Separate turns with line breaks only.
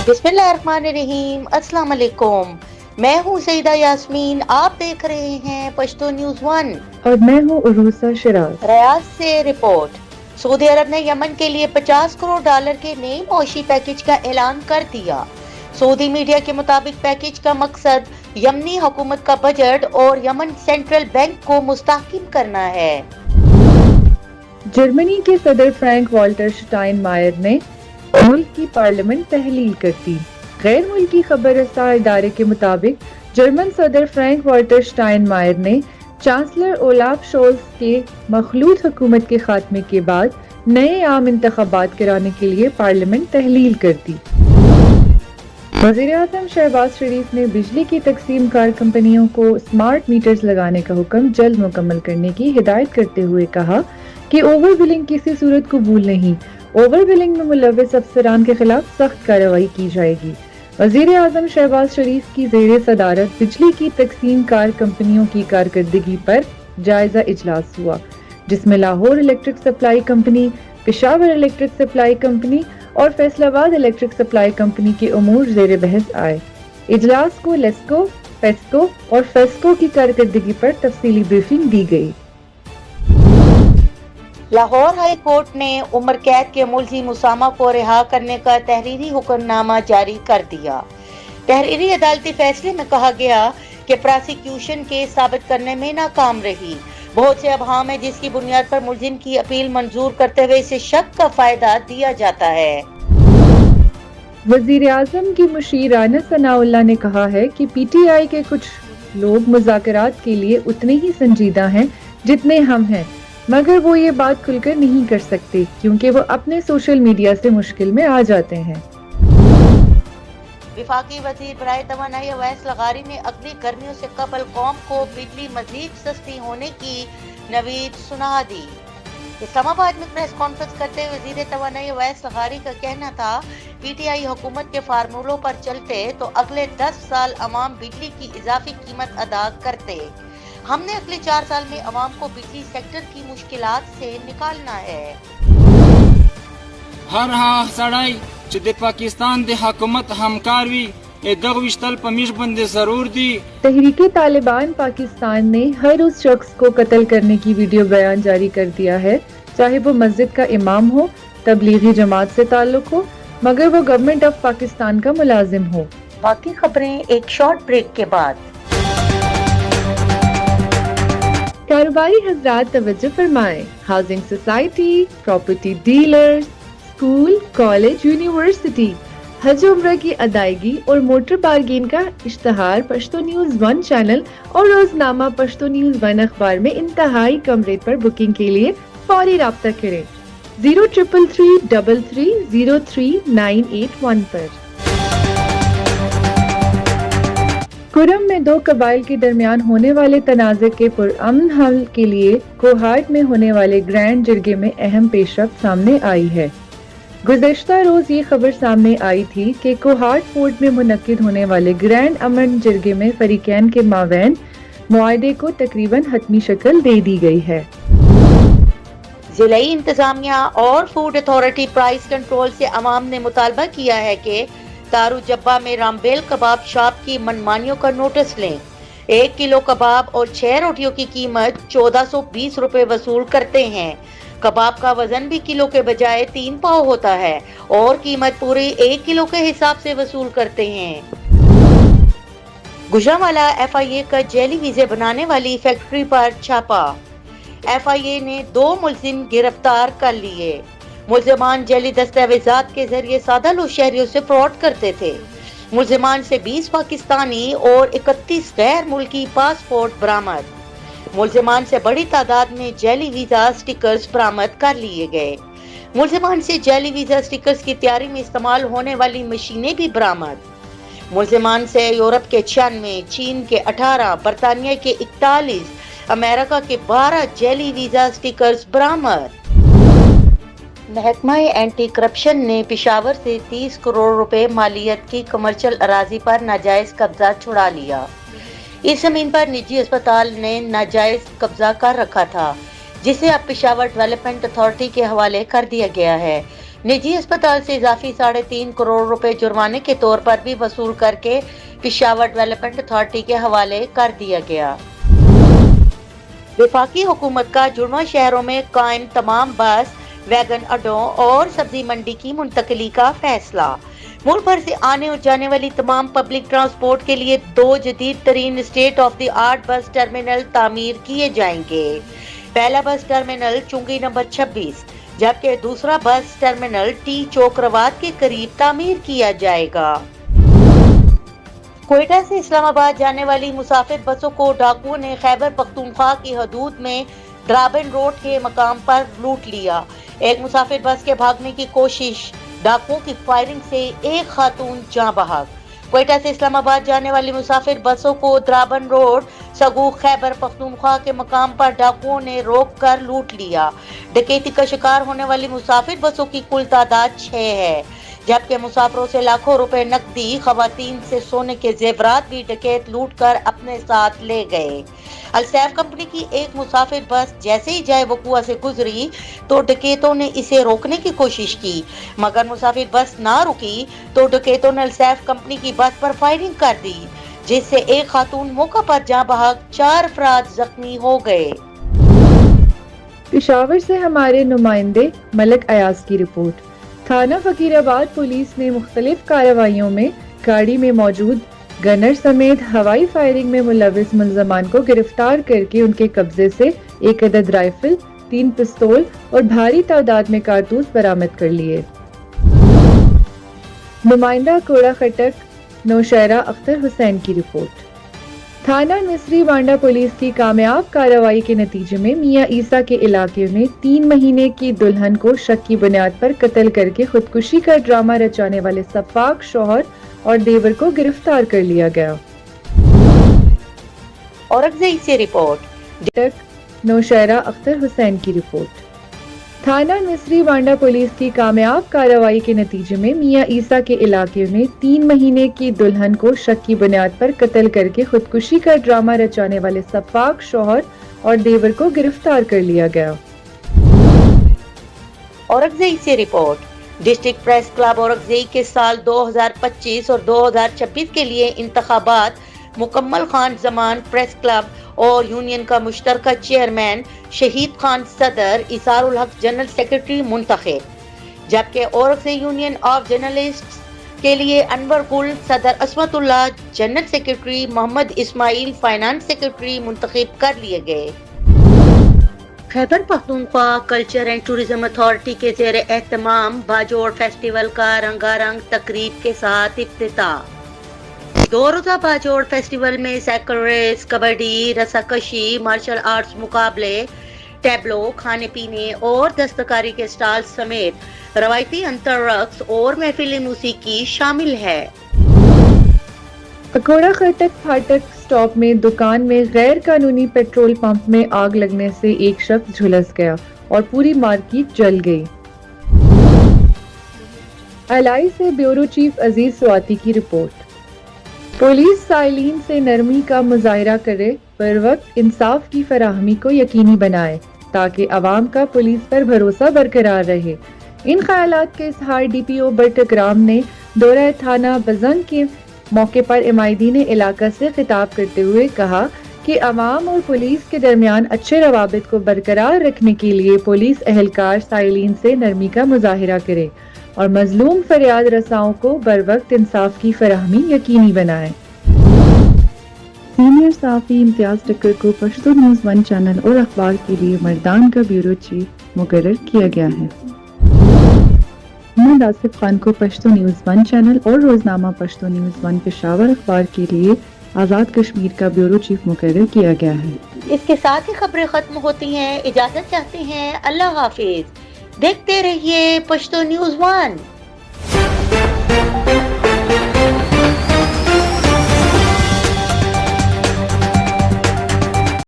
बिस्मिल्लाहिर्रहमानिर्रहीम, अस्सलाम वालेकुम। मैं हूँ सईदा यास्मीन, आप देख रहे हैं पश्तो न्यूज़ 1
और मैं हूँ उरूसा शिराज।
रियाद से रिपोर्ट। सऊदी अरब ने यमन के लिए $50 करोड़ के नए मौशी पैकेज का ऐलान कर दिया। सऊदी मीडिया के मुताबिक पैकेज का मकसद यमनी हुकूमत का बजट और यमन सेंट्रल बैंक को मुस्तहकम करना है।
जर्मनी के सदर फ्रैंक वाल्टर स्टाइनमायर ने मुल्क की पार्लियामेंट तहलील कर दी। गैर मुल्की खबर रसा इदारे के मुताबिक जर्मन सदर फ्रैंक वाल्टर स्टाइनमायर ने चांसलर ओलाफ शोल्स के मखलूत हुकूमत के खात्मे के बाद नए आम इंतखाबात कराने के लिए पार्लियामेंट तहलील कर दी। वज़ीर-ए-आज़म शहबाज शरीफ ने बिजली की तकसीम कार कंपनियों को स्मार्ट मीटर्स लगाने का हुक्म जल्द मुकम्मल करने की हिदायत करते हुए कहा कि ओवर बिलिंग किसी सूरत कबूल नहीं। ओवर बिलिंग में मुलव्विस अफसरान के खिलाफ सख्त कार्रवाई की जाएगी। वज़ीर-ए-आज़म शहबाज शरीफ की ज़ेरे सदारत बिजली की तकसीम कार कंपनियों की कारकर्दगी पर जायजा इजलास हुआ, जिसमें Lahore electric supply company, Peshawar electric supply company और फैसलाबाद इलेक्ट्रिक सप्लाई कंपनी के उमूर ज़ेरे बहस आए। इजलास को लेस्को, पेस्को और फेस्को की कारकर्दगी पर तफसीली ब्रीफिंग दी गई।
लाहौर हाई कोर्ट ने उम्र कैद के मुलजिम उसामा को रिहा करने का तहरीरी हुक्मनामा जारी कर दिया। तहरीरी अदालती फैसले में कहा गया कि प्रोसिक्यूशन केस साबित करने में नाकाम रही। बहुत से अबहाम है जिसकी बुनियाद पर मुलजिम की अपील मंजूर करते हुए इसे शक का फायदा दिया जाता है।
वज़ीर आज़म की मुशीर राना सनाउल्लाह ने कहा है कि पीटीआई के कुछ लोग मुज़ाकरात के लिए उतने ही संजीदा हैं जितने हम हैं, मगर वो ये बात खुलकर नहीं कर सकते क्योंकि वो अपने सोशल मीडिया से मुश्किल में आ जाते हैं।
वफाकी वज़ीर बराए तवानाई अवैस लगारी ने अगली गर्मियों से कबल कौम को बिजली मजीद सस्ती होने की नवीद सुना दी। इस्लामाबाद में प्रेस कॉन्फ्रेंस करते हुए वज़ीर तवानाई अवैस लगारी का कहना था, पीटीआई हुकूमत के फार्मूलों पर चलते तो अगले 10 साल अवाम बिजली की इजाफी कीमत अदा करते। हमने अगले 4 साल में अवाम को बिजली सेक्टर की मुश्किलात से निकालना है।
हर हाँ सड़ाई च पाकिस्तान दे हुकूमत हमकारवी ए दगविश्तल पमिश बंदे जरूर दी।
तहरीके तालिबान पाकिस्तान ने हर उस शख्स को कत्ल करने की वीडियो बयान जारी कर दिया है, चाहे वो मस्जिद का इमाम हो, तबलीगी जमात से ताल्लुक हो, मगर वो गवर्नमेंट ऑफ पाकिस्तान का मुलाजिम हो।
बाकी खबरें एक शॉर्ट ब्रेक के बाद।
कारोबारी हजरात तवज्जो फरमाएं, housing society, property dealers, school, college, university, हज उम्रा की अदायगी और मोटर पार्किंग का इश्तहार पश्तो न्यूज़ 1 चैनल और रोजनामा पश्तो न्यूज़ 1 अखबार में इंतहाई कम रेट पर बुकिंग के लिए फौरी राब्ता करें 0333330391 पर। कुरम में दो कबाइल के दरमियान होने वाले तनाज़े के पुरअमन हल के लिए कोहाट में होने वाले ग्रैंड जिरगे में अहम पेशरफ्त सामने आई है। गुज़श्ता रोज ये खबर सामने आई थी कि कोहाट फोर्ट में मुनक्किद होने वाले ग्रैंड अमन जिरगे में फरीकैन के मावैन मुआहदे को तकरीबन हतमी शक्ल दे दी गई है।
जिलाई इंतजामिया और फूड अथॉरिटी प्राइस कंट्रोल से अवाम ने मुतालबा किया है कि दारू जब्बा में रामबेल कबाब शॉप की मनमानियों का नोटिस लें। 1 किलो कबाब और 6 रोटियों की कीमत 1420 रुपए वसूल करते हैं। कबाब का वजन भी किलो के बजाय 3 पाव होता है और कीमत पूरी 1 किलो के हिसाब से वसूल करते हैं। गुजरांवाला FIA का जेली वीजे बनाने वाली फैक्ट्री पर छापा। FIA ने 2 मुलजिम गिरफ्तार कर लिए। मुलजिमान जेली दस्तावेजात के जरिए सादा लोग शहरियों से फ्रॉड करते थे। मुलजिमान से 20 पाकिस्तानी और 31 गैर मुल्की पासपोर्ट बरामद। मुलजिमान से बड़ी तादाद में जेली वीजा स्टिकर्स बरामद कर लिए गए। मुलजिमान से जेली वीजा स्टिकर्स की तैयारी में इस्तेमाल होने वाली मशीनें भी बरामद। मुलजिमान से यूरोप के 96, चीन के 18, बरतानिया के 41, अमेरिका के 12 जेली वीजा स्टिकर्स बरामद। महकमा एंटी करप्शन ने पेशावर से 30 करोड़ रुपए मालियत की कमर्शियल अराजी पर नाजायज कब्जा छुड़ा लिया। इस जमीन पर निजी अस्पताल ने नाजायज कब्जा कर रखा था, जिसे अब पेशावर डेवलपमेंट अथॉरिटी के हवाले कर दिया गया है। निजी अस्पताल से इजाफी 3.5 करोड़ रुपए जुर्माने के तौर पर भी वसूल करके पेशावर डेवलपमेंट अथॉरिटी के हवाले कर दिया गया। वफाकी हुकूमत का जुड़वा शहरों में कायम तमाम बस वैगन अड्डों और सब्जी मंडी की मुंतकली का फैसला। मुल्क भर से आने और जाने वाली तमाम पब्लिक ट्रांसपोर्ट के लिए 2 जदीद तरीन state of the art bus terminal तामीर किए जाएंगे। पहला बस टर्मिनल चुंगी नंबर 26 जबकि दूसरा बस टर्मिनल टी चौक रवात के करीब तामीर किया जाएगा। कोयटा से इस्लामाबाद जाने वाली मुसाफिर बसों को डाकुओं ने खैबर पख्तूनख्वा की हदूद में ड्राबन रोड के मकाम पर लूट लिया। एक मुसाफिर बस के भागने की कोशिश, डाकुओं की फायरिंग से एक खातून जां बहक। कोयटा से इस्लामाबाद जाने वाली मुसाफिर बसों को द्राबन रोड सगू खैबर पख्तूनख्वा के मकाम पर डाकुओं ने रोक कर लूट लिया। डकैती का शिकार होने वाली मुसाफिर बसों की कुल तादाद 6 है, जबकि मुसाफिरों से लाखों रुपए नकदी, खवातीन से सोने के जेवरात भी डकैत लूट कर अपने साथ ले गए। अलसैफ कंपनी की एक मुसाफिर बस जैसे ही जाए वकुआ से गुजरी तो डकैतों ने इसे रोकने की कोशिश की, मगर मुसाफिर बस ना रुकी तो डकैतों ने अलसैफ कंपनी की बस पर फायरिंग कर दी, जिससे एक खातून मौका पर जां बहक, 4 अफराद जख्मी हो गए।
पेशावर से हमारे नुमाइंदे मलिक अयाज की रिपोर्ट। थाना फकीराबाद पुलिस ने मुख्तलिफ कार्रवाइयों में गाड़ी में मौजूद गनर समेत हवाई फायरिंग में मुलविस मुलजमान को गिरफ्तार करके उनके कब्जे से 1 अदद राइफल, 3 पिस्तौल और भारी तादाद में कारतूस बरामद कर लिए। नुमाइंदा कोड़ा खटक नौशहरा अख्तर हुसैन की रिपोर्ट। थाना मिस्री बांडा पुलिस की कामयाब कार्रवाई के नतीजे में मियां ईसा के इलाके में 3 महीने की दुल्हन को शक की बुनियाद पर कत्ल करके खुदकुशी का ड्रामा रचाने वाले सफाक शौहर और देवर को गिरफ्तार कर लिया गया।
औरंगजेब से रिपोर्ट।
नौशहरा अख्तर हुसैन की रिपोर्ट। थाना मिस्री बांडा पुलिस की कामयाब कार्रवाई के नतीजे में मियां ईसा के इलाके में 3 महीने की दुल्हन को शक की बुनियाद पर कत्ल करके खुदकुशी का ड्रामा रचाने वाले सफाक शौहर और देवर को गिरफ्तार कर लिया गया।
औरंगजेब से report. District press club Aurangzeb के साल 2025 और 2026 के लिए इंतखाबात मुकम्मल खान जमान प्रेस क्लब और यूनियन का मुश्तरका चेयरमैन शहीद खान सदर, इसारुल हक जनरल सेक्रेटरी मुंतखब, जबकि औरंगजेब यूनियन ऑफ जर्नलिस्ट्स के लिए अनवर गुल सदर, Asmatullah general secretary, Mohammad Ismail finance secretary मुंतखब कर लिए गए। Khyber Pakhtunkhwa culture and tourism authority के ज़ेर एहतमाम बाजोड़ फेस्टिवल का रंगारंग तकरीब के साथ इफ्तिताह। 2 रोज़ा बाजोड़ फेस्टिवल में साइकिल रेस, कबड्डी, रस्साकशी, मार्शल आर्ट्स मुकाबले, टैबलो, खाने पीने और दस्तकारी के स्टॉल समेत रवायती अंतर रक्स और महफिल मौसीकी शामिल है।
अकोड़ा खटक फाटक स्टॉप में दुकान में गैर कानूनी पेट्रोल पंप में आग लगने से एक शख्स झुलस गया और पूरी मार्केट जल गई। अलाई से ब्यूरो चीफ अजीज स्वाति की रिपोर्ट। पुलिस साइलिन से नरमी का मुजाहिरा करे, पर वक्त इंसाफ की फराहमी को यकीनी बनाए ताकि अवाम का पुलिस पर भरोसा बरकरार रहे। इन ख्यालात के इजहार DPO बट्टग्राम ने दौरा थाना बजंग के मौके पर इमायदीन इलाका से खिताब करते हुए कहा कि अवाम और पुलिस के दरमियान अच्छे रवाबित को बरकरार रखने के लिए पुलिस एहलकार साइलिन से नरमी का मुजाहिरा करे और मजलूम फरियाद रसाओं को बर वक्त इंसाफ की फराहमी यकीनी बनाए। सीनियर सहाफ़ी इम्तियाज टक्कर को पश्तो न्यूज़ 1 चैनल और अखबार के लिए मर्दान का ब्यूरो चीफ मुकर्रर किया गया है। मोहम्मद आसिफ खान को पश्तो न्यूज़ 1 चैनल और रोजनामा पश्तो न्यूज़ 1 पेशावर अखबार के लिए आज़ाद कश्मीर का ब्यूरो चीफ मुकर्रर किया गया है।
इसके साथ ही खबरें खत्म होती हैं। इजाजत चाहते हैं। अल्लाह हाफिज। देखते रहिए पश्तो न्यूज़ 1।